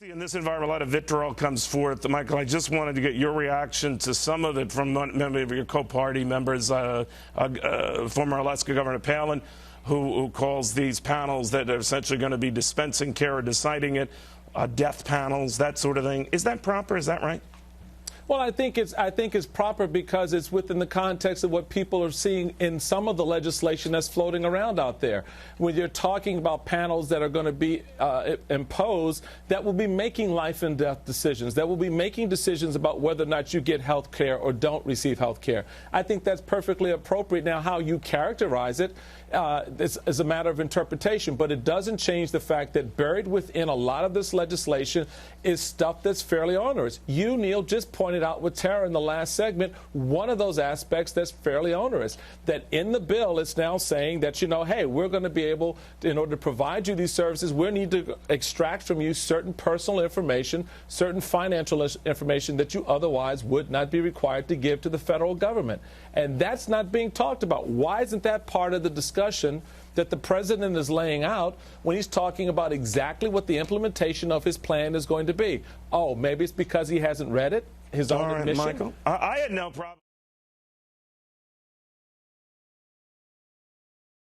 In this environment, a lot of vitriol comes forth. Michael, I just wanted to get your reaction to some of it from many of your co-party members, former Alaska Governor Palin, who calls these panels that are essentially going to be dispensing care or deciding it, death panels, that sort of thing. Is that proper? Is that right? Well, I think it's proper because it's within the context of what people are seeing in some of the legislation that's floating around out there. When you're talking about panels that are going to be imposed, that will be making life and death decisions, that will be making decisions about whether or not you get health care or don't receive health care. I think that's perfectly appropriate. Now, how you characterize it is a matter of interpretation, but it doesn't change the fact that buried within a lot of this legislation is stuff that's fairly onerous. You, Neil, just pointed out with Tara in the last segment one of those aspects that's fairly onerous, that in the bill it's now saying that, you know, hey, we're going to be able, in order to provide you these services, we need to extract from you certain personal information, certain financial information that you otherwise would not be required to give to the federal government. And that's not being talked about. Why isn't that part of the discussion that the president is laying out when he's talking about exactly what the implementation of his plan is going to be? Oh, maybe it's because he hasn't read it, his own admission? All right, Michael. I had no problem.